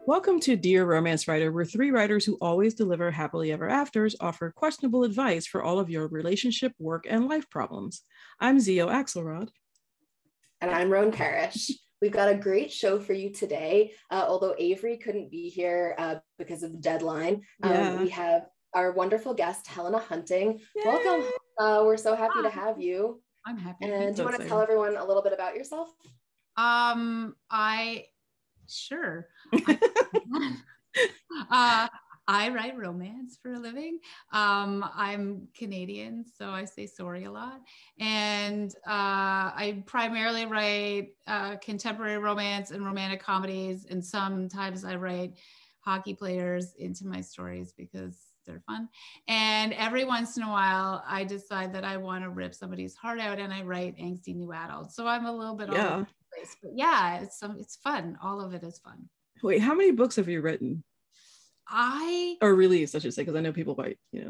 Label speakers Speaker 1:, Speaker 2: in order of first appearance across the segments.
Speaker 1: Welcome to Dear Romance Writer, where three writers who always deliver happily ever afters offer questionable advice for all of your relationship, work, and life problems. I'm Xio Axelrod.
Speaker 2: And I'm Roan Parrish. We've got a great show for you today. Although Avery couldn't be here because of the deadline, we have our wonderful guest, Helena Hunting. Yay! Welcome. We're so happy to have you.
Speaker 3: I'm happy.
Speaker 2: And do you want to tell everyone a little bit about yourself?
Speaker 3: Sure. I write romance for a living. I'm Canadian, so I say sorry a lot. And I primarily write contemporary romance and romantic comedies. And sometimes I write hockey players into my stories because they're fun. And every once in a while, I decide that I want to rip somebody's heart out and I write angsty new adults. So I'm a little bit all over the place. But yeah, it's fun. All of it is fun.
Speaker 1: Wait, how many books have you written? Or released, I should say, because I know people might,
Speaker 3: I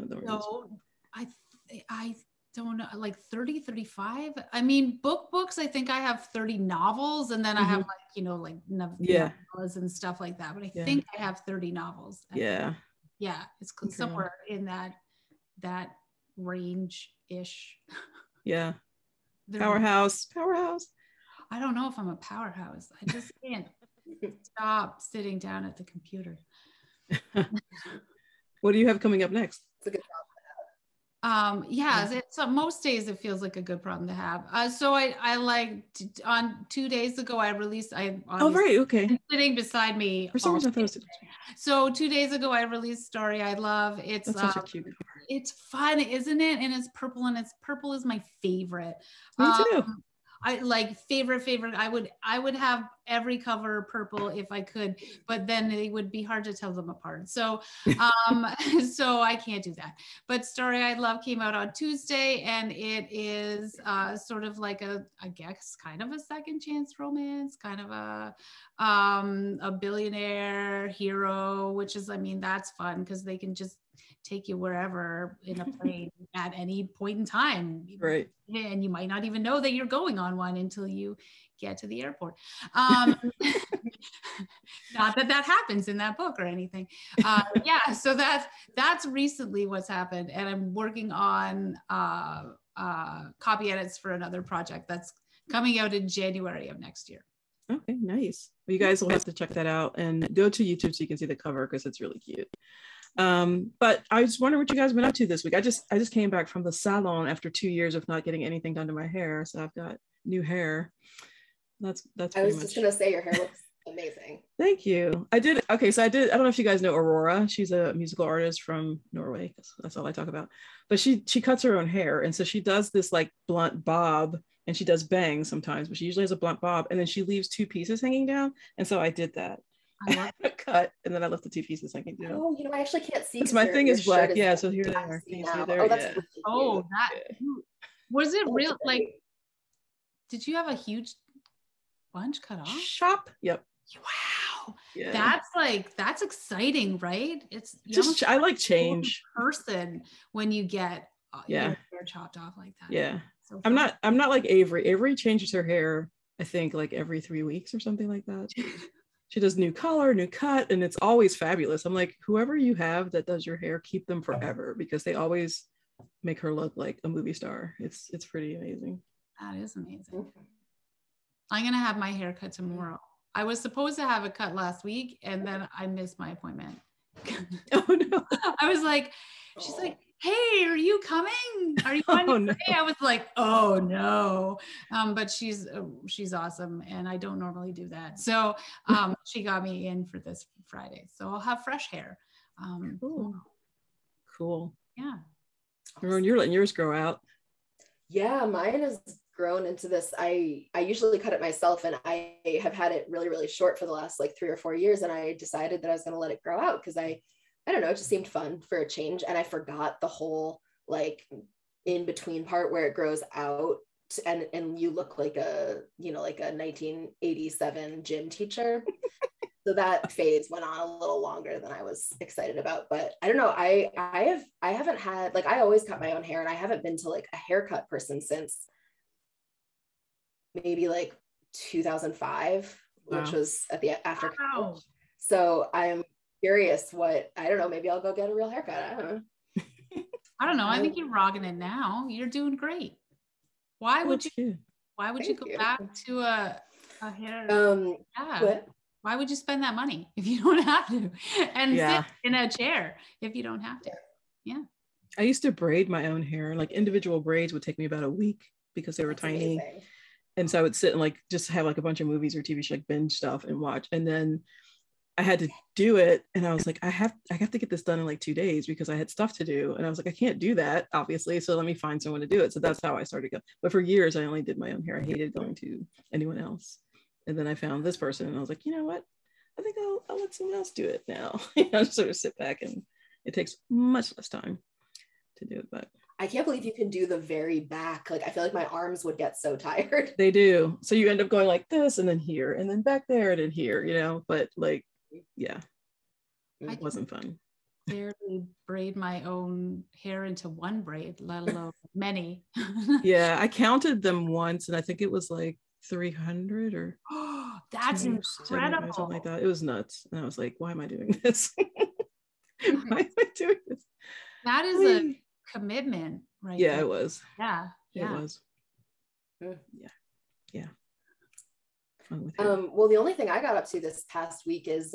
Speaker 3: don't know, like 30, 35. I mean, books, I think I have 30 novels, and then I have novellas and stuff like that. But I think I have 30 novels.
Speaker 1: Yeah,
Speaker 3: it's somewhere in that range-ish.
Speaker 1: Yeah. Powerhouse.
Speaker 3: I don't know if I'm a powerhouse. I just can't stop sitting down at the computer.
Speaker 1: What do you have coming up next?
Speaker 2: It's a good problem
Speaker 3: to have. So most days it feels like a good problem to have. So I like on 2 days ago I released. Sitting beside me.
Speaker 1: For some reason, I thought
Speaker 3: so 2 days ago I released Story I Love. It's
Speaker 1: such a cute cover.
Speaker 3: It's fun, isn't it? And it's purple, and purple is my favorite.
Speaker 1: Me too.
Speaker 3: I like favorite. I would have every cover purple if I could, but then it would be hard to tell them apart. So, so I can't do that. But Story I Love came out on Tuesday, and it is sort of like I guess, kind of a second chance romance, kind of a billionaire hero, which is, I mean, that's fun because they can just take you wherever in a plane at any point in time.
Speaker 1: Right.
Speaker 3: And you might not even know that you're going on one until you get to the airport. Not that happens in that book or anything. So that's recently what's happened. And I'm working on copy edits for another project that's coming out in January of next year.
Speaker 1: Okay, nice. Well, you guys will have to check that out and go to YouTube so you can see the cover because it's really cute. But I was wondering what you guys been up to this week. I just came back from the salon after 2 years of not getting anything done to my hair, so I've got new hair. That's
Speaker 2: I was just gonna say your hair looks amazing.
Speaker 1: Thank you. I don't know if you guys know Aurora. She's a musical artist from Norway. That's all I talk about. But she cuts her own hair, and so she does this like blunt bob, and she does bangs sometimes, but she usually has a blunt bob, and then she leaves two pieces hanging down, and so I did that. I cut, and then I left the two pieces hanging down.
Speaker 2: Oh, I actually can't see.
Speaker 1: My thing is black. Yeah, so here they are. Can you see there?
Speaker 2: Oh, that's really
Speaker 3: was it real? Like, did you have a huge bunch cut off?
Speaker 1: Shop. Yep.
Speaker 3: Wow. Yeah. That's exciting, right? It's
Speaker 1: just I like change.
Speaker 3: Person when you get your hair chopped off like that.
Speaker 1: Yeah. So I'm not like Avery. Avery changes her hair, I think, like every 3 weeks or something like that. She does new color, new cut, and it's always fabulous. I'm like, whoever you have that does your hair, keep them forever because they always make her look like a movie star. It's pretty amazing.
Speaker 3: That is amazing. I'm gonna have my hair cut tomorrow. I was supposed to have it cut last week, and then I missed my appointment.
Speaker 1: Oh no!
Speaker 3: I was like, she's like, hey, are you coming? Are you coming today? I was like, oh no. But she's awesome, and I don't normally do that. So she got me in for this Friday. So I'll have fresh hair.
Speaker 1: Cool.
Speaker 3: Yeah.
Speaker 1: Roan, you're letting yours grow out.
Speaker 2: Yeah, mine has grown into this. I usually cut it myself, and I have had it really, really short for the last like 3 or 4 years, and I decided that I was going to let it grow out because I don't know, it just seemed fun for a change. And I forgot the whole like in between part where it grows out and you look like a 1987 gym teacher. So that phase went on a little longer than I was excited about. But I don't know, I haven't had, like, I always cut my own hair, and I haven't been to like a haircut person since maybe like 2005, which was after college. So I'm curious I don't know, maybe I'll go get a real haircut. I don't know.
Speaker 3: I don't know. I think you're rocking it now. You're doing great. Why would you
Speaker 2: Thank
Speaker 3: go
Speaker 2: you.
Speaker 3: back to a hair?
Speaker 2: What?
Speaker 3: Why would you spend that money if you don't have to? And
Speaker 1: Yeah.
Speaker 3: sit in a chair if you don't have to. Yeah.
Speaker 1: I used to braid my own hair. Like individual braids would take me about a week because they were
Speaker 2: That's
Speaker 1: tiny.
Speaker 2: amazing.
Speaker 1: And so I would sit and like just have like a bunch of movies or TV shows, like binge stuff and watch. And then I had to do it. And I was like, I have to get this done in like 2 days because I had stuff to do. And I was like, I can't do that, obviously. So let me find someone to do it. So that's how I started going. But for years, I only did my own hair. I hated going to anyone else. And then I found this person and I was like, you know what? I think I'll let someone else do it now. Just sort of sit back, and it takes much less time to do it. But
Speaker 2: I can't believe you can do the very back. Like, I feel like my arms would get so tired.
Speaker 1: They do. So you end up going like this and then here and then back there and then here, but like, yeah, it wasn't fun.
Speaker 3: Barely braid my own hair into one braid, let alone many.
Speaker 1: Yeah, I counted them once and I think it was like 300 or
Speaker 3: that's incredible.
Speaker 1: Something like that. It was nuts. And I was like, why am I doing this? Why am I doing this?
Speaker 3: That is a commitment, right?
Speaker 1: Yeah,
Speaker 3: there.
Speaker 1: it was.
Speaker 3: Yeah.
Speaker 1: It was. Yeah. Fun with
Speaker 2: well, the only thing I got up to this past week is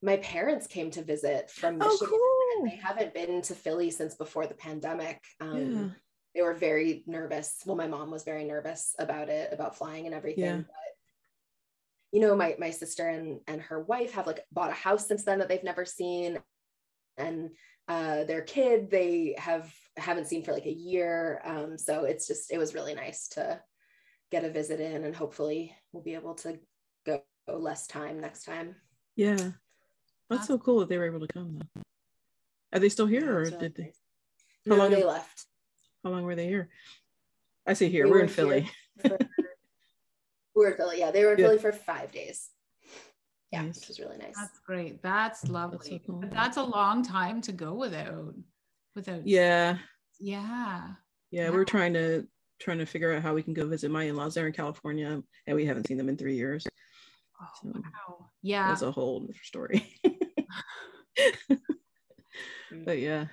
Speaker 2: my parents came to visit from Michigan.
Speaker 1: Cool.
Speaker 2: And they haven't been to Philly since before the pandemic. They were very nervous. Well, my mom was very nervous about it, about flying and everything.
Speaker 1: Yeah.
Speaker 2: But my sister and her wife have like bought a house since then that they've never seen, and their kid they haven't seen for like a year. So it was really nice to get a visit in, and hopefully we'll be able to go less time next time.
Speaker 1: Yeah, that's so cool that they were able to come though. Are they still here, or did they?
Speaker 2: How long they left?
Speaker 1: How long were they here? I say here. We're in Philly.
Speaker 2: We're in Philly. Yeah, they were in Philly for 5 days. Yeah,
Speaker 1: nice.
Speaker 2: Which was really nice.
Speaker 3: That's great. That's lovely. That's so cool. But that's a long time to go without.
Speaker 1: Yeah.
Speaker 3: Yeah.
Speaker 1: Yeah, we're trying to figure out how we can go visit my in-laws. They're in California, and we haven't seen them in 3 years.
Speaker 3: Oh, so wow. Yeah.
Speaker 1: That's a whole other story. But yeah,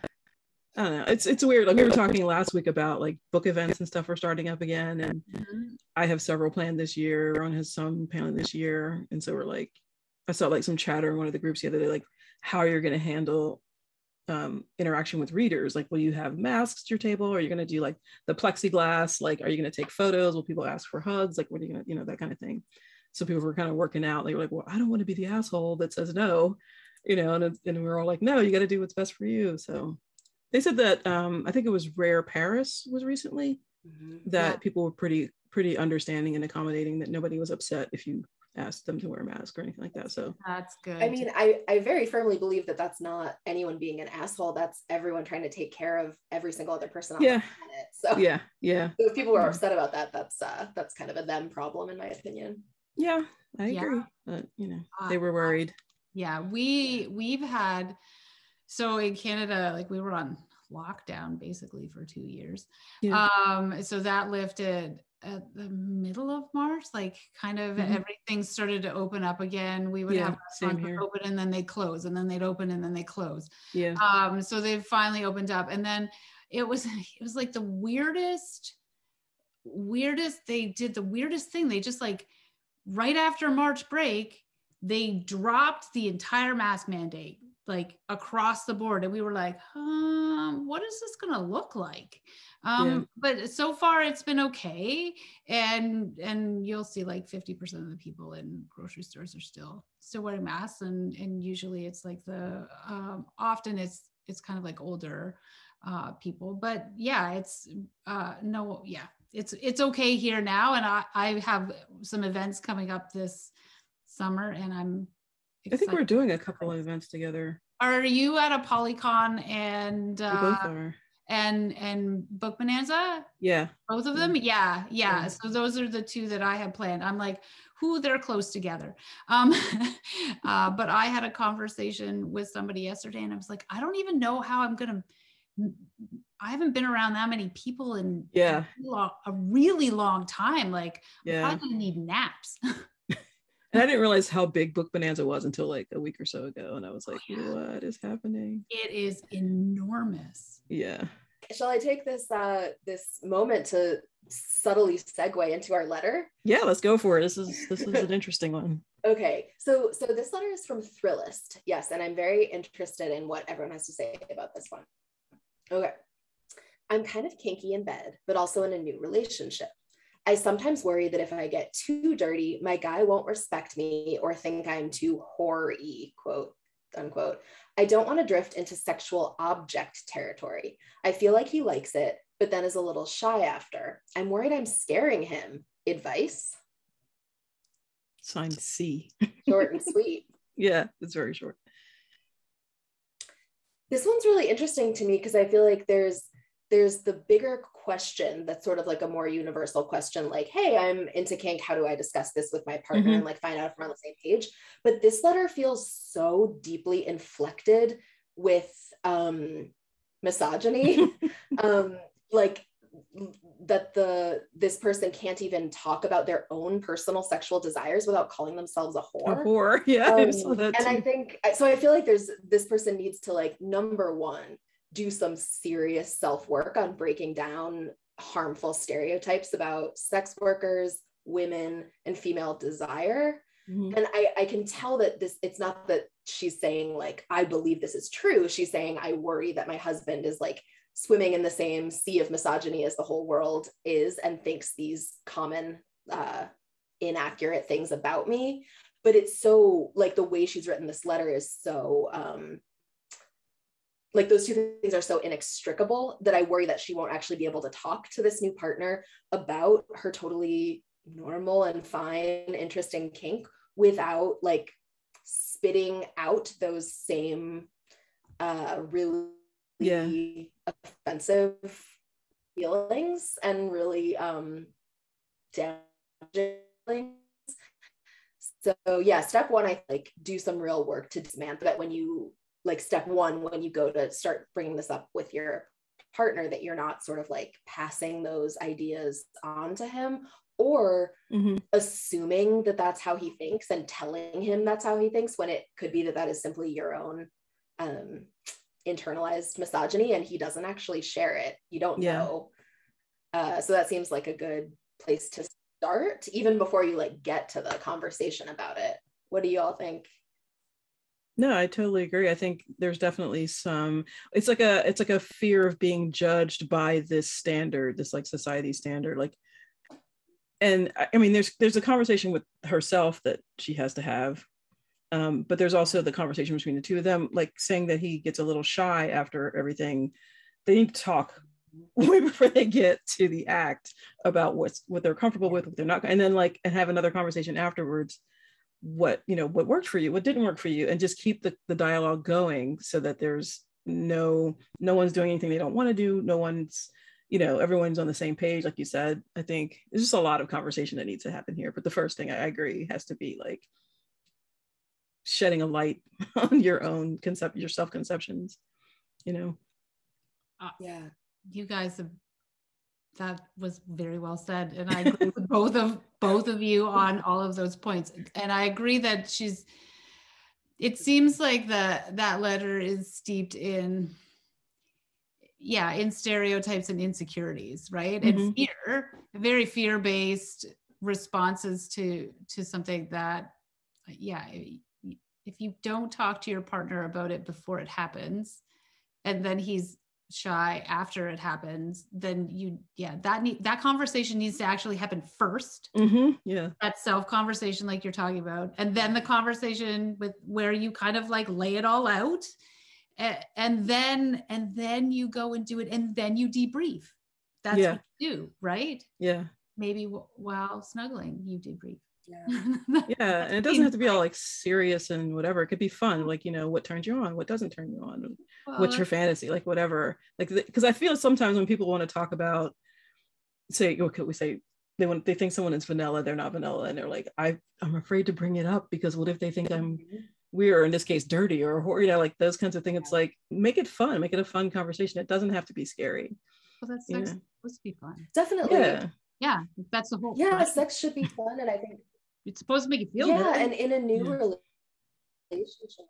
Speaker 1: I don't know. It's weird. Like we were talking last week about like book events and stuff are starting up again, and I have several planned this year. Roan has some planned this year, and so we're like, I saw like some chatter in one of the groups the other day, like how you're going to handle interaction with readers. Like, will you have masks at your table? Or are you going to do like the plexiglass? Like, are you going to take photos? Will people ask for hugs? Like, what are you going to, that kind of thing. So people were kind of working out. They were like, well, I don't want to be the asshole that says no, and we were all like, no, you got to do what's best for you. So they said that I think it was Rare Paris was recently that people were pretty understanding and accommodating, that nobody was upset if you asked them to wear a mask or anything like that. So
Speaker 3: that's good.
Speaker 2: I mean, I very firmly believe that that's not anyone being an asshole. That's everyone trying to take care of every single other person on the planet. So
Speaker 1: yeah.
Speaker 2: So if people were upset about that, that's kind of a them problem in my opinion.
Speaker 1: Yeah, I agree. But they were worried.
Speaker 3: Yeah, we've had, so in Canada, like we were on lockdown basically for 2 years. So that lifted at the middle of March, like kind of everything started to open up again. We would have restaurants open and then they close, and then they'd open and then they close. So they finally opened up, and then it was like the weirdest they did the weirdest thing. They just like right after March break, they dropped the entire mask mandate like across the board, and we were like, what is this gonna look like? But so far it's been okay, and you'll see like 50% of the people in grocery stores are still wearing masks, and usually it's like the often it's kind of like older people, but it's okay here now, and I have some events coming up this summer, and I'm excited.
Speaker 1: I think we're doing a couple of events together.
Speaker 3: Are you at a Polycon and
Speaker 1: we both are.
Speaker 3: And Book Bonanza?
Speaker 1: Yeah.
Speaker 3: Both of them? Yeah. So those are the two that I have planned. I'm like, they're close together. But I had a conversation with somebody yesterday, and I was like, I don't even know how I haven't been around that many people in a really long time. Like, I'm probably gonna need naps.
Speaker 1: And I didn't realize how big Book Bonanza was until like a week or so ago. And I was like, what is happening?
Speaker 3: It is enormous.
Speaker 1: Yeah.
Speaker 2: Shall I take this this moment to subtly segue into our letter?
Speaker 1: Yeah, let's go for it. This is an interesting one.
Speaker 2: Okay, so this letter is from Thrillist. Yes, and I'm very interested in what everyone has to say about this one. Okay. I'm kind of kinky in bed, but also in a new relationship. I sometimes worry that if I get too dirty, my guy won't respect me or think I'm too whore-y, quote unquote. I don't want to drift into sexual object territory. I feel like he likes it, but then is a little shy after. I'm worried I'm scaring him. Advice?
Speaker 1: Signed C.
Speaker 2: Short and sweet.
Speaker 1: Yeah, it's very short.
Speaker 2: This one's really interesting to me because I feel like there's the bigger question that's sort of like a more universal question, like, hey, I'm into kink. How do I discuss this with my partner and like find out if we're on the same page? But this letter feels so deeply inflected with misogyny, like that this person can't even talk about their own personal sexual desires without calling themselves a whore.
Speaker 1: A whore, yeah. I saw that
Speaker 2: and
Speaker 1: too.
Speaker 2: I think so. I feel like this person needs to, like, number one, do some serious self-work on breaking down harmful stereotypes about sex workers, women, and female desire. And I can tell that it's not that she's saying like, I believe this is true. She's saying, I worry that my husband is like swimming in the same sea of misogyny as the whole world is and thinks these common inaccurate things about me. But it's so, like, the way she's written this letter is so like, those two things are so inextricable that I worry that she won't actually be able to talk to this new partner about her totally normal and fine interest in kink without like spitting out those same really offensive feelings and really damaging feelings. So yeah, step one, I like do some real work to dismantle that. When you like step one, when you go to start bringing this up with your partner, that you're not sort of like passing those ideas on to him or assuming that that's how he thinks and telling him that's how he thinks, when it could be that that is simply your own internalized misogyny and he doesn't actually share it. You don't know. So that seems like a good place to start, even before you like get to the conversation about it. What do you all think?
Speaker 1: No, I totally agree. I think there's definitely some, it's like a fear of being judged by this standard, this like society standard. Like, and I mean, there's a conversation with herself that she has to have. But there's also the conversation between the two of them, like saying that he gets a little shy after everything. They need to talk way before they get to the act about what they're comfortable with, what they're not, and then like, and have another conversation afterwards. What worked for you, what didn't work for you, and just keep the dialogue going so that there's no one's doing anything they don't want to do. No one's, everyone's on the same page, like you said. I think there's just a lot of conversation that needs to happen here. But the first thing, I agree, has to be like shedding a light on your own your self-conceptions,
Speaker 2: Yeah,
Speaker 3: you guys have, that was very well said, and I agree with both of you on all of those points. And I agree that it seems like that letter is steeped in stereotypes and insecurities, right? And fear, very fear-based responses to something that, if you don't talk to your partner about it before it happens, and then he's shy after it happens, then that conversation needs to actually happen first. That self conversation, like you're talking about, and then the conversation with where you kind of like lay it all out, and then you go and do it, and then you debrief. That's what you do, right? Maybe while snuggling you debrief.
Speaker 1: And it doesn't have to be all like serious and whatever. It could be fun, like, what turns you on, what doesn't turn you on, what's your fantasy, like whatever. Like, because I feel sometimes when people want to talk about, say, what could we say, they think someone is vanilla, they're not vanilla, and they're like, I'm afraid to bring it up because what if they think I'm weird, or in this case dirty, or like those kinds of things. It's like, make it fun, make it a fun conversation. It doesn't have to be scary.
Speaker 3: Well, that's supposed to be fun.
Speaker 2: Definitely.
Speaker 3: Yeah, that's the whole
Speaker 2: sex should be fun. And I think
Speaker 3: It's supposed to make you feel
Speaker 2: Yeah,
Speaker 3: good.
Speaker 2: and in a new relationship.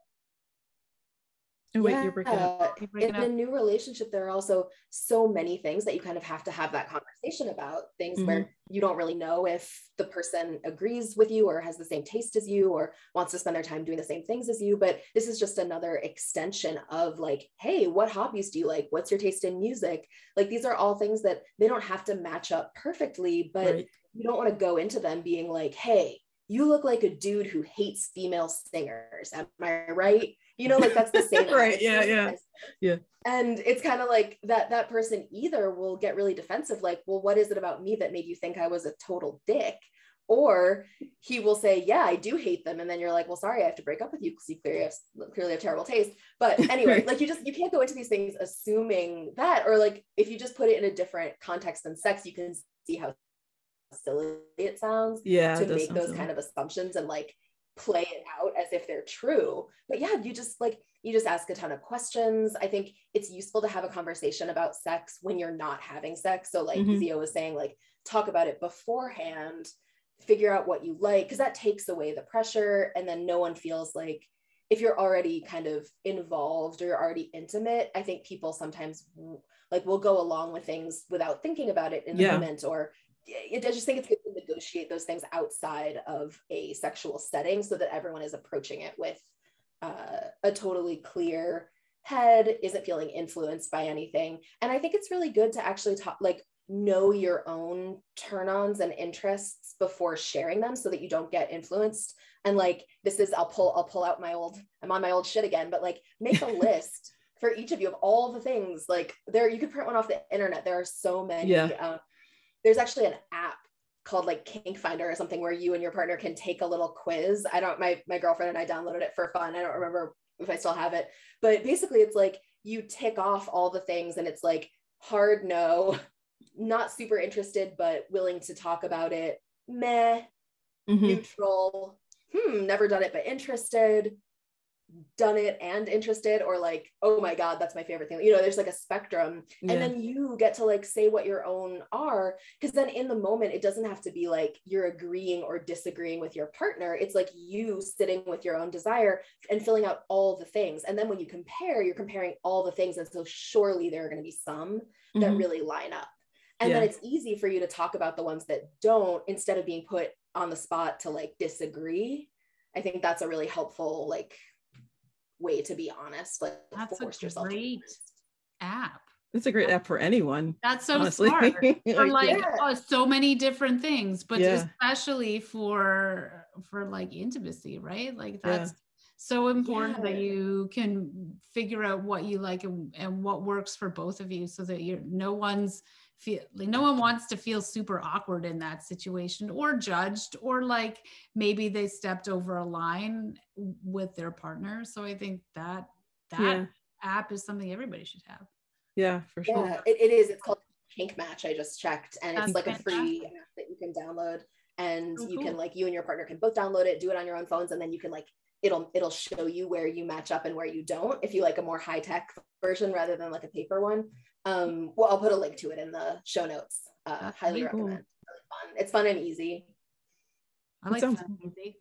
Speaker 1: Oh wait, you're breaking up.
Speaker 2: In a new relationship, there are also so many things that you kind of have to have that conversation about, things where you don't really know if the person agrees with you or has the same taste as you or wants to spend their time doing the same things as you. But this is just another extension of like, hey, what hobbies do you like? What's your taste in music? Like, these are all things that they don't have to match up perfectly, but you don't want to go into them being like, hey, you look like a dude who hates female singers. Am I right? You know, like that's the same.
Speaker 1: Right. Yeah.
Speaker 2: And it's kind of like that person either will get really defensive, like, well, what is it about me that made you think I was a total dick? Or he will say, yeah, I do hate them. And then you're like, well, sorry, I have to break up with you because you clearly have terrible taste. But anyway, like you can't go into these things assuming that, or like, if you just put it in a different context than sex, you can see how silly it sounds to make those kind of assumptions and like play it out as if they're true. But yeah, you just ask a ton of questions. I think it's useful to have a conversation about sex when you're not having sex. So like Xio was saying, like, talk about it beforehand, figure out what you like, because that takes away the pressure. And then no one feels like, if you're already kind of involved or you're already intimate, I think people sometimes like will go along with things without thinking about it in the moment, or I just think it's good to negotiate those things outside of a sexual setting so that everyone is approaching it with a totally clear head, isn't feeling influenced by anything. And I think it's really good to actually know your own turn-ons and interests before sharing them so that you don't get influenced. And like, I'll pull out I'm on my old shit again, but like, make a list for each of you of all the things. Like, you could print one off the internet. There are so many. There's actually an app called like Kink Finder or something where you and your partner can take a little quiz. My girlfriend and I downloaded it for fun. I don't remember if I still have it, but basically it's like you tick off all the things and it's like hard no, not super interested, but willing to talk about it, meh, neutral, never done it, but interested, done it and interested, or like, oh my God, that's my favorite thing. You know, there's like a spectrum. And then you get to like say what your own are, because then in the moment, it doesn't have to be like you're agreeing or disagreeing with your partner. It's like you sitting with your own desire and filling out all the things. And then when you compare, you're comparing all the things. And so surely there are going to be some that really line up. And then it's easy for you to talk about the ones that don't, instead of being put on the spot to like disagree. I think that's a really helpful like way to be honest. Like,
Speaker 3: that's
Speaker 2: force
Speaker 3: a great app.
Speaker 1: It's a great app for anyone.
Speaker 3: That's so honestly smart for so many different things, but especially for like intimacy, right? Like that's so important that you can figure out what you like and what works for both of you, so that no one wants to feel super awkward in that situation or judged, or like maybe they stepped over a line with their partner. So I think that app is something everybody should have.
Speaker 1: Yeah, for sure.
Speaker 2: Yeah, it is. It's called Kink Match. I just checked, and it's like a free app that you can download, and you can like, you and your partner can both download it, do it on your own phones, and then you can like, it'll show you where you match up and where you don't, if you like a more high-tech version rather than like a paper one. Well, I'll put a link to it in the show notes. Highly recommend. Really fun. It's fun and easy.
Speaker 3: I like fun and easy.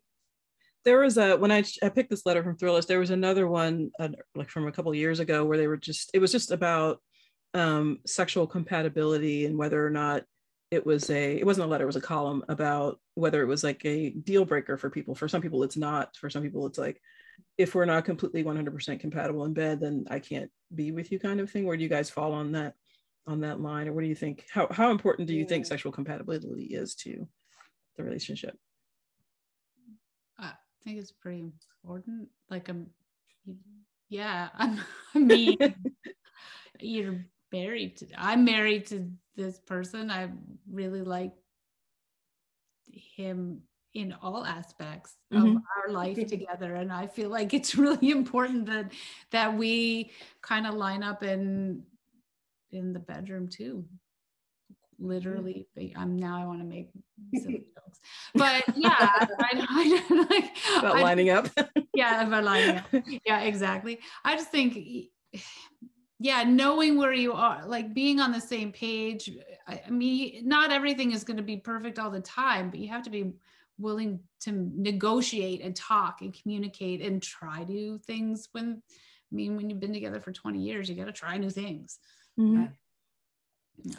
Speaker 1: There was when I picked this letter from Thrillist, there was another one like from a couple of years ago where it was just about sexual compatibility and whether or not it wasn't a letter, it was a column about whether it was like a deal breaker for people. For some people it's not. For some people it's like, if we're not completely 100% compatible in bed, then I can't be with you, kind of thing. Where do you guys fall on that line? Or what do you think, how important do you think sexual compatibility is to the relationship?
Speaker 3: I think it's pretty important. Like, I mean, I'm married to this person. I really like him in all aspects of our life together, and I feel like it's really important that we kind of line up in the bedroom too. Literally, I want to make silly jokes, but yeah, I like
Speaker 1: about lining up.
Speaker 3: About lining up. Yeah, exactly. I just think, knowing where you are, like being on the same page. I mean, not everything is going to be perfect all the time, but you have to be willing to negotiate and talk and communicate and try new things. When you've been together for 20 years, you got to try new things.
Speaker 1: Mm-hmm.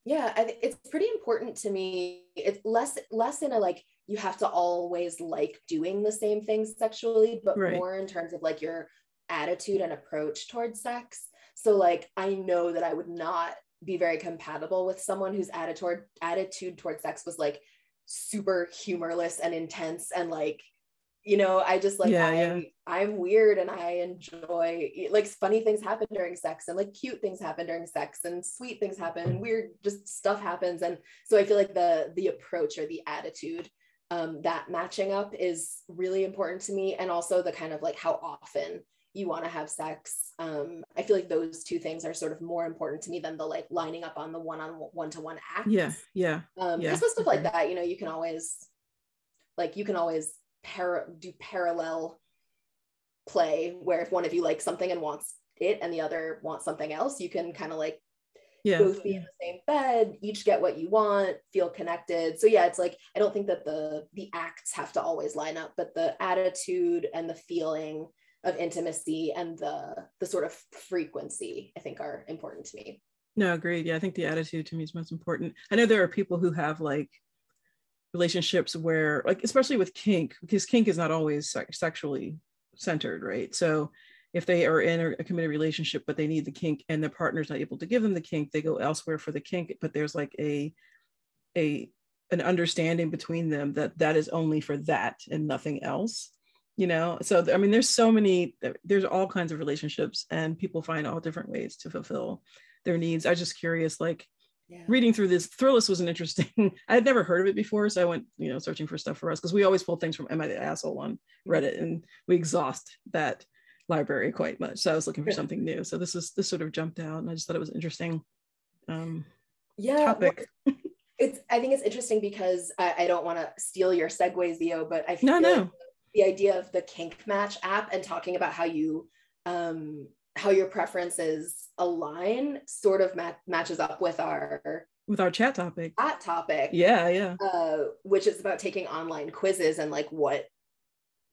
Speaker 2: Yeah, I think it's pretty important to me. It's less in a like you have to always like doing the same things sexually, but more in terms of like your attitude and approach towards sex. So like I know that I would not be very compatible with someone whose attitude towards sex was like super humorless and intense and like, you know, I just like I'm weird and I enjoy like funny things happen during sex and like cute things happen during sex and sweet things happen and weird just stuff happens. And so I feel like the approach or the attitude that matching up is really important to me, and also the kind of like how often you want to have sex. I feel like those two things are sort of more important to me than the like lining up on the one-to-one acts. Because with stuff like that, you know, you can always do parallel play where if one of you likes something and wants it and the other wants something else, you can kind of like both be in the same bed, each get what you want, feel connected. So yeah, it's like I don't think that the acts have to always line up, but the attitude and the feeling of intimacy and the sort of frequency I think are important to me.
Speaker 1: No, agreed. Yeah, I think the attitude to me is most important. I know there are people who have like relationships where like, especially with kink, because kink is not always sexually centered, right? So if they are in a committed relationship but they need the kink and their partner's not able to give them the kink, they go elsewhere for the kink, but there's like an understanding between them that is only for that and nothing else, you know? So I mean, there's all kinds of relationships and people find all different ways to fulfill their needs. I was just curious, like reading through this, Thrillist was an interesting, I had never heard of it before. So I went, you know, searching for stuff for us, because we always pull things from Am I the Asshole on Reddit, and we exhaust that library quite much. So I was looking for something new. So this sort of jumped out and I just thought it was interesting. Topic.
Speaker 2: Well, I think it's interesting because I don't want to steal your segue, Xio, but I feel like the idea of the kink match app and talking about how you how your preferences align sort of matches up with our
Speaker 1: chat topic.
Speaker 2: Which is about taking online quizzes and like what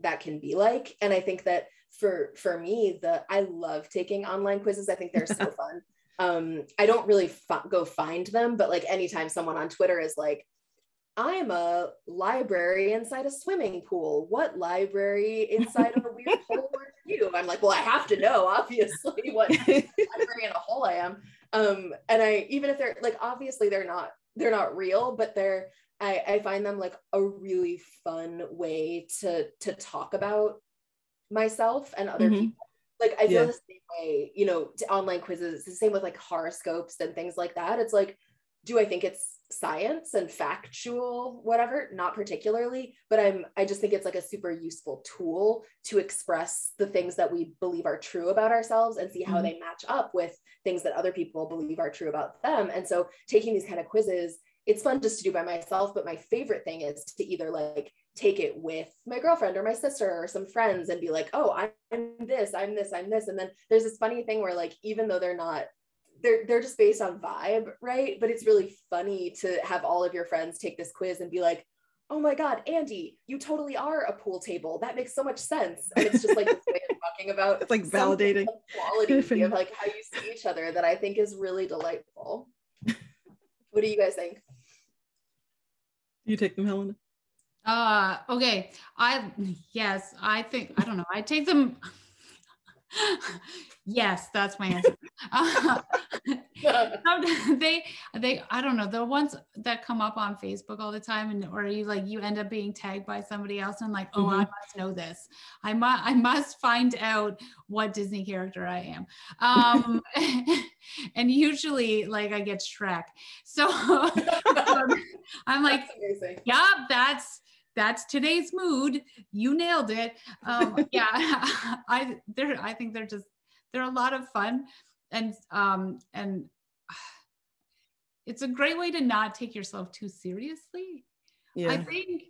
Speaker 2: that can be like. And I think that for me, I love taking online quizzes. I think they're so fun. I don't really go find them, but like anytime someone on Twitter is like, I'm a library inside a swimming pool, what library inside a weird hole are you? I'm like, well, I have to know, obviously, what library in a hole I am. And even if they're like, obviously they're not real, but I find them like a really fun way to talk about myself and other people. Like I feel the same way, you know, to online quizzes. It's the same with like horoscopes and things like that. It's like, do I think it's science and factual, whatever? Not particularly, but I just think it's like a super useful tool to express the things that we believe are true about ourselves and see how they match up with things that other people believe are true about them. And so taking these kind of quizzes, it's fun just to do by myself, but my favorite thing is to either like take it with my girlfriend or my sister or some friends and be like, oh, I'm this. And then there's this funny thing where like, even though they're just based on vibe, right? But it's really funny to have all of your friends take this quiz and be like, oh my God, Andy, you totally are a pool table. That makes so much sense. And it's just like this way of talking about
Speaker 1: it's like validating
Speaker 2: quality of like how you see each other that I think is really delightful. What do you guys think?
Speaker 1: You take them, Helena?
Speaker 3: Okay. I don't know. I take them. Yes, that's my answer. They I don't know, the ones that come up on Facebook all the time, or you end up being tagged by somebody else and I'm like, oh, I must know this. I must find out what Disney character I am. And usually like I get Shrek. So I'm like, yeah, that's today's mood. You nailed it. I think they're a lot of fun, and it's a great way to not take yourself too seriously.
Speaker 1: Yeah.
Speaker 3: I think,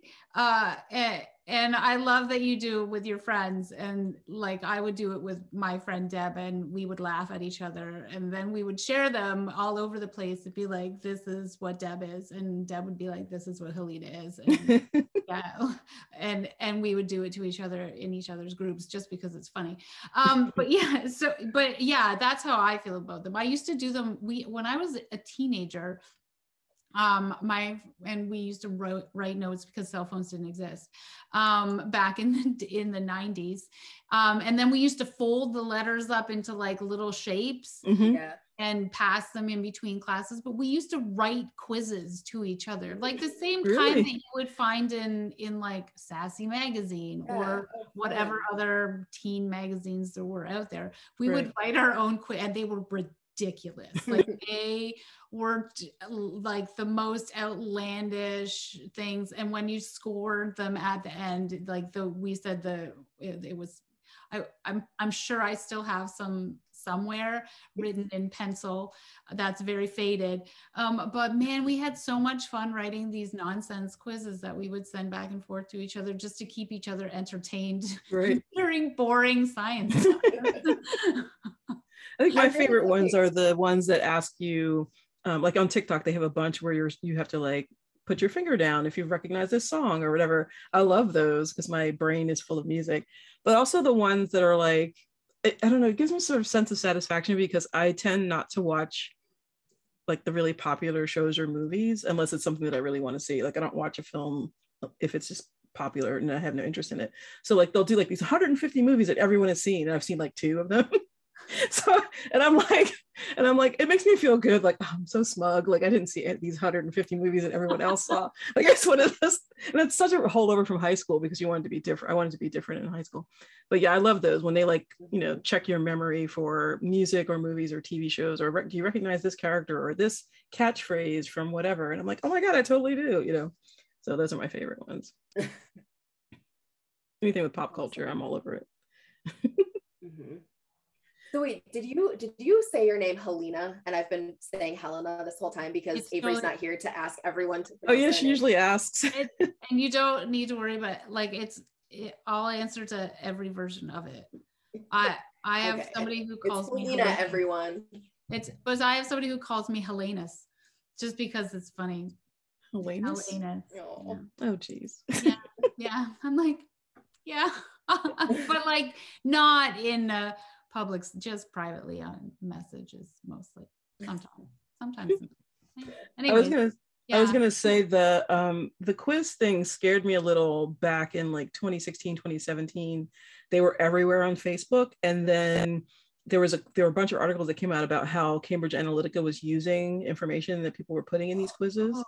Speaker 3: and I love that you do it with your friends. And like, I would do it with my friend Deb, and we would laugh at each other. And then we would share them all over the place and be like, this is what Deb is. And Deb would be like, this is what Helena is. And yeah. And we would do it to each other in each other's groups just because it's funny. But yeah, that's how I feel about them. I used to do them. When I was a teenager, we used to write notes because cell phones didn't exist back in the 90s, and then we used to fold the letters up into like little shapes.
Speaker 2: Yeah.
Speaker 3: And pass them in between classes. But we used to write quizzes to each other, like the same kind
Speaker 1: Really?
Speaker 3: that you would find in like Sassy magazine or whatever other teen magazines there were out there. We would write our own quiz, and they were ridiculous. Like they were like the most outlandish things. And when you scored them at the end, like it was, I'm sure I still have some somewhere written in pencil that's very faded. But man, we had so much fun writing these nonsense quizzes that we would send back and forth to each other just to keep each other entertained during boring science.
Speaker 1: I think my favorite ones are the ones that ask you, like on TikTok, they have a bunch where you have to like put your finger down if you recognize this song or whatever. I love those because my brain is full of music. But also the ones that are like, I don't know, it gives me sort of sense of satisfaction because I tend not to watch like the really popular shows or movies unless it's something that I really want to see. Like I don't watch a film if it's just popular and I have no interest in it. So like they'll do like these 150 movies that everyone has seen, and I've seen like 2 of them. So, and I'm like, it makes me feel good. Like, oh, I'm so smug. Like I didn't see these 150 movies that everyone else saw. Like it's one of those, and it's such a holdover from high school because you wanted to be different. I wanted to be different in high school. But yeah, I love those when they like, check your memory for music or movies or TV shows, or do you recognize this character or this catchphrase from whatever? And I'm like, oh my God, I totally do, So those are my favorite ones. Anything with pop culture, I'm all over it.
Speaker 2: Mm-hmm. So wait, did you say your name Helena? And I've been saying Helena this whole time because Avery's not here to ask everyone to.
Speaker 1: Oh yeah, she usually asks.
Speaker 3: And you don't need to worry about like I'll answer to every version of it. I have somebody who calls me
Speaker 2: Helena, everyone.
Speaker 3: But I have somebody who calls me Helena's just because it's funny.
Speaker 1: Helena's? Oh geez.
Speaker 3: Yeah. I'm like, yeah. But like not in public, just privately on messages mostly. Sometimes. Anyways,
Speaker 1: I was gonna say the quiz thing scared me a little back in like 2016, 2017. They were everywhere on Facebook, and then there were a bunch of articles that came out about how Cambridge Analytica was using information that people were putting in these quizzes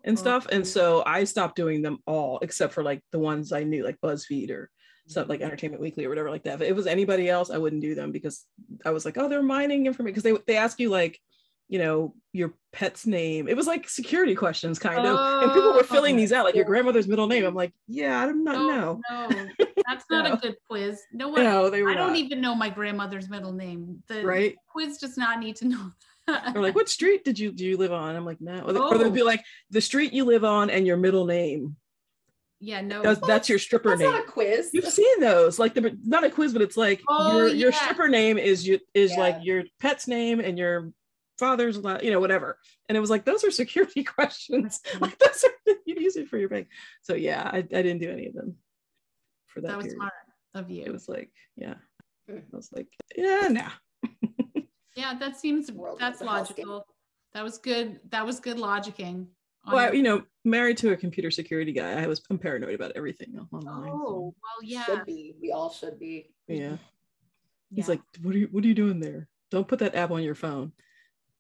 Speaker 1: and stuff. And so I stopped doing them all except for like the ones I knew, like BuzzFeed or stuff like Entertainment Weekly or whatever like that. If it was anybody else, I wouldn't do them because I was like, oh, they're mining information, because they ask you like, your pet's name. It was like security questions kind of, and people were filling these out like your grandmother's middle name. I'm like, yeah, I'm not. No,
Speaker 3: that's not a good quiz. No one. No, I don't even know my grandmother's middle name. The quiz does not need to know.
Speaker 1: Or like, what street do you live on? I'm like, no. Or they'd be like, the street you live on and your middle name.
Speaker 3: Yeah, no.
Speaker 1: That's your stripper name.
Speaker 2: That's not a quiz.
Speaker 1: You've seen those, like not a quiz, but it's like your stripper name is like your pet's name and your father's, whatever. And it was like, those are security questions. Like those are, you'd use it for your bank. So yeah, I didn't do any of them for that. That was period.
Speaker 3: Smart of you.
Speaker 1: It was like, yeah. I was like, yeah, nah.
Speaker 3: Yeah, that's logical. That was good. That was good logicking.
Speaker 1: Well, married to a computer security guy, I'm paranoid about everything online.
Speaker 3: Oh, well, yeah.
Speaker 2: Should be. We all should be.
Speaker 1: Yeah. He's like, what are you doing there? Don't put that app on your phone.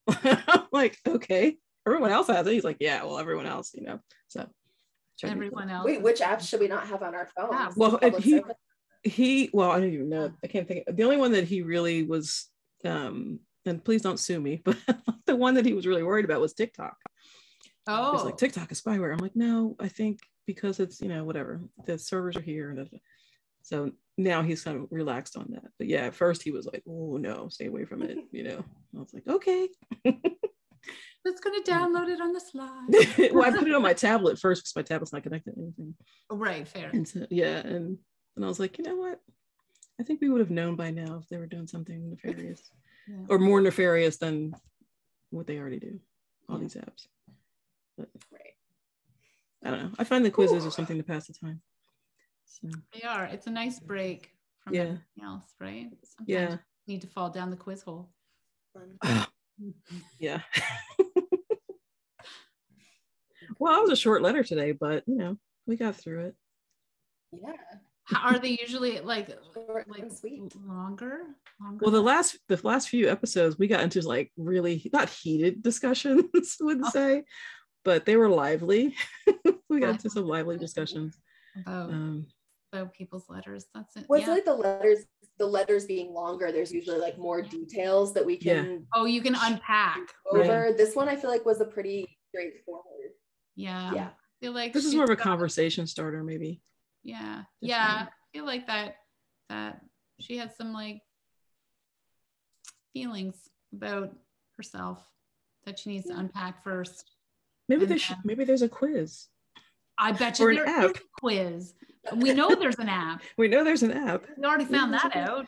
Speaker 1: I'm like, okay. Everyone else has it. He's like, yeah, well, everyone else, So
Speaker 3: everyone else.
Speaker 2: Wait, which apps should we not have on our phone?
Speaker 3: Yeah.
Speaker 1: Well, I don't even know. I can't think. The only one that he really was, and please don't sue me, but the one that he was really worried about was TikTok.
Speaker 3: Oh,
Speaker 1: it's like TikTok is spyware. I'm like, no, I think because it's whatever, the servers are here, and so now he's kind of relaxed on that. But yeah, at first he was like, oh no, stay away from it. I was like, okay.
Speaker 3: It's going to download it on the slide.
Speaker 1: Well, I put it on my tablet first because my tablet's not connected to anything.
Speaker 3: Right, fair.
Speaker 1: And so, yeah, and I was like, you know what? I think we would have known by now if they were doing something nefarious, or more nefarious than what they already do. All these apps. But, I don't know. I find the quizzes are something to pass the time. So.
Speaker 3: They are. It's a nice break from everything else, right? Sometimes you need to fall down the quiz hole.
Speaker 1: Yeah. Well, it was a short letter today, but you know, we got through it.
Speaker 2: Yeah.
Speaker 3: Are they usually like
Speaker 2: sweet?
Speaker 3: Longer?
Speaker 1: Well, the last few episodes we got into like really not heated discussions, I would say, but they were lively. We got into some lively discussions
Speaker 3: about people's letters. That's it.
Speaker 2: Well, it's like the letters being longer, there's usually like more details that we can
Speaker 3: you can unpack
Speaker 2: over. This one I feel like was a pretty straightforward.
Speaker 3: I feel like
Speaker 1: this is more of a conversation starter, maybe.
Speaker 3: I feel like that she had some like feelings about herself that she needs to unpack first.
Speaker 1: Maybe maybe there's a quiz.
Speaker 3: I bet you there is a quiz. We know there's an app.
Speaker 1: We know there's an app.
Speaker 3: We already found that out.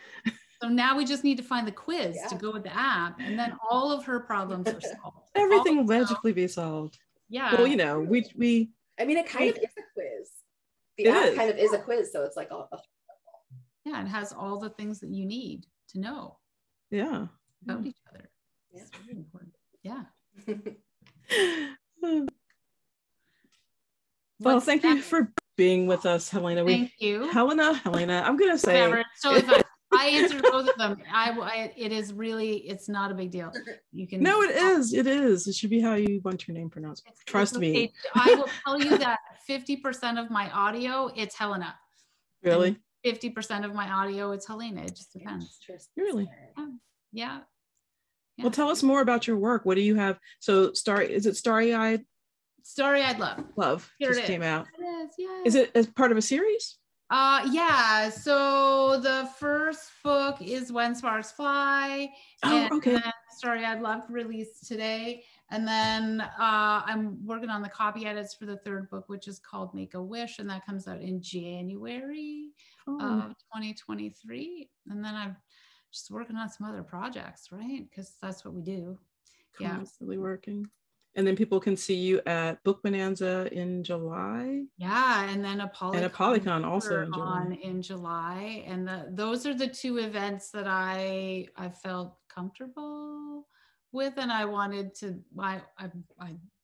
Speaker 3: So now we just need to find the quiz to go with the app, and then all of her problems are solved.
Speaker 1: Everything will magically be solved.
Speaker 3: Yeah.
Speaker 1: Well, you know, we.
Speaker 2: I mean, it kind of is a quiz. The app kind of is a quiz, so it's like
Speaker 3: yeah, it has all the things that you need to know.
Speaker 1: Yeah.
Speaker 3: About each other. Yeah. It's really important. Yeah.
Speaker 1: Well, thank you for being with us, Helena.
Speaker 3: Thank you.
Speaker 1: Helena. I'm going to say.
Speaker 3: Whatever. It's totally fine. I answered both of them. It is really, it's not a big deal. You can.
Speaker 1: No, it is. It is. It should be how you want your name pronounced. Trust me.
Speaker 3: I will tell you that 50% of my audio, it's Helena.
Speaker 1: Really?
Speaker 3: 50% of my audio, it's Helena. It just depends.
Speaker 1: Really?
Speaker 3: Yeah.
Speaker 1: Well, tell us more about your work. What do you have? So, is it Starry-Eyed?
Speaker 3: Starry-Eyed Love.
Speaker 1: Here just came out.
Speaker 3: It is, yeah.
Speaker 1: Is it as part of a series?
Speaker 3: Yeah. So the first book is When Sparks Fly. And then Starry-Eyed Love released today. And then I'm working on the copy edits for the third book, which is called Make a Wish. And that comes out in January of 2023. And then I'm just working on some other projects, right? Because that's what we do.
Speaker 1: Constantly working. And then people can see you at Book Bonanza in July.
Speaker 3: Yeah, and then a
Speaker 1: Polycon also
Speaker 3: in July. And those are the two events that I felt comfortable with, and I wanted to.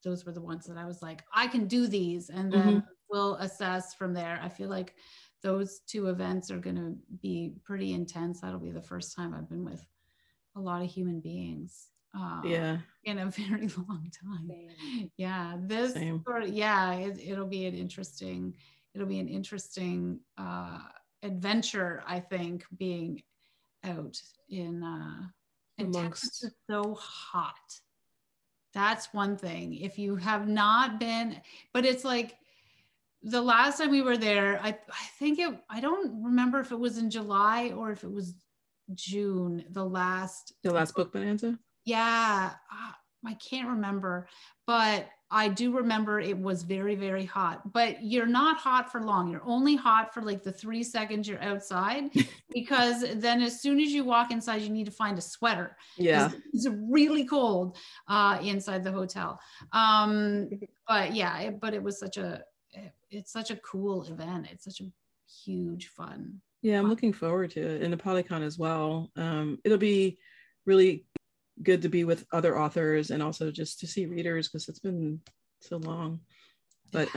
Speaker 3: Those were the ones that I was like, I can do these, and then we'll assess from there. I feel like those two events are going to be pretty intense. That'll be the first time I've been with a lot of human beings. In a very long time. Same. Yeah, this sort of, it'll be an interesting adventure, I think, being out in Texas is so hot. That's one thing. If you have not been, but it's like the last time we were there, I don't remember if it was in July or if it was June, the last
Speaker 1: Book Bonanza.
Speaker 3: Yeah, I can't remember, but I do remember it was very, very hot. But you're not hot for long. You're only hot for like the 3 seconds you're outside, because then as soon as you walk inside, you need to find a sweater.
Speaker 1: Yeah,
Speaker 3: it's really cold inside the hotel. But yeah, but it was such a cool event. It's such a huge fun.
Speaker 1: Yeah, I'm looking forward to it, and the Polycon as well. It'll be really good to be with other authors and also just to see readers, because it's been so long. But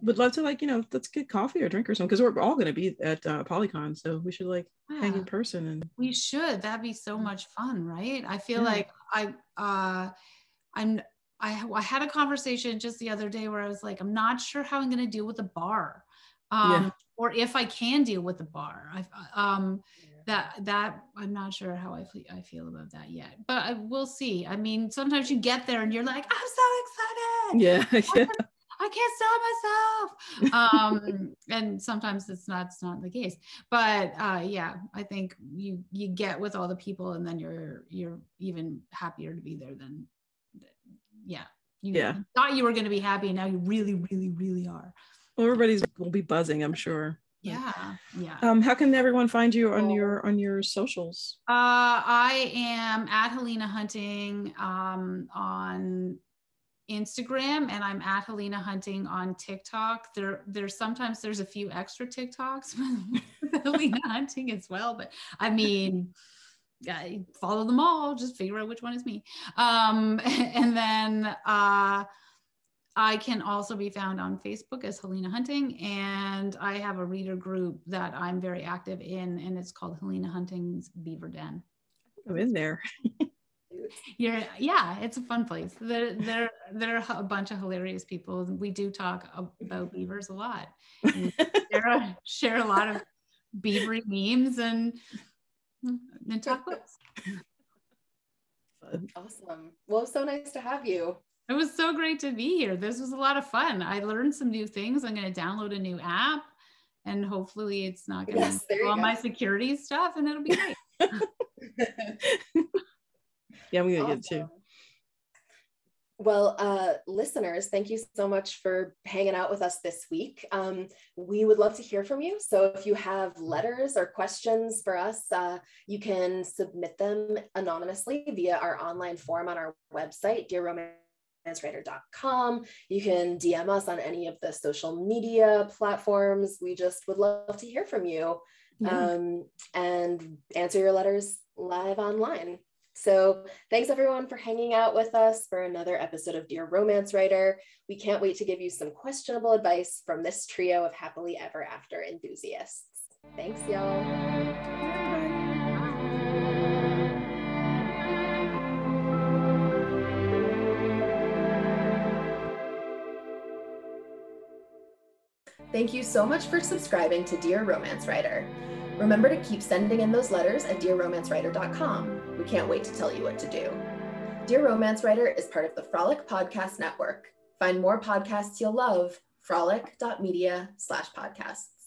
Speaker 1: would love to, like, let's get coffee or drink or something, because we're all going to be at Polycon, so we should hang in person. And
Speaker 3: we should. That'd be so much fun, right? I feel like I had a conversation just the other day where I was like, I'm not sure how I'm going to deal with the bar, or if I can deal with the bar. That I'm not sure how I feel about that yet, but we'll see. I mean, sometimes you get there and you're like, I'm so excited.
Speaker 1: Yeah.
Speaker 3: I can't stop myself. And sometimes it's not the case, but I think you get with all the people, and then you're even happier to be there than You thought you were going to be happy, and now you really, really, really are.
Speaker 1: Well, everybody's will be buzzing, I'm sure.
Speaker 3: Yeah.
Speaker 1: How can everyone find you on your socials?
Speaker 3: I am at Helena Hunting on Instagram, and I'm at Helena Hunting on TikTok. There's sometimes there's a few extra TikToks with Helena Hunting as well, but I mean, follow them all, just figure out which one is me. And then I can also be found on Facebook as Helena Hunting, and I have a reader group that I'm very active in, and it's called Helena Hunting's Beaver Den.
Speaker 1: I'm in there.
Speaker 3: It's a fun place. They're a bunch of hilarious people. We do talk about beavers a lot. Share a lot of beavery memes and talk books.
Speaker 2: Awesome. Well, so nice to have you.
Speaker 3: It was so great to be here. This was a lot of fun. I learned some new things. I'm going to download a new app, and hopefully it's not going to do all my security stuff, and it'll be great.
Speaker 1: Yeah, I'm going to get it too.
Speaker 2: Well, listeners, thank you so much for hanging out with us this week. We would love to hear from you. So if you have letters or questions for us, you can submit them anonymously via our online form on our website, dearromancewriter.com. You can DM us on any of the social media platforms. We just would love to hear from you and answer your letters live online. So thanks everyone for hanging out with us for another episode of Dear Romance Writer. We can't wait to give you some questionable advice from this trio of happily ever after enthusiasts. Thanks, y'all. Thank you so much for subscribing to Dear Romance Writer. Remember to keep sending in those letters at dearromancewriter.com. We can't wait to tell you what to do. Dear Romance Writer is part of the Frolic Podcast Network. Find more podcasts you'll love, frolic.media/podcasts.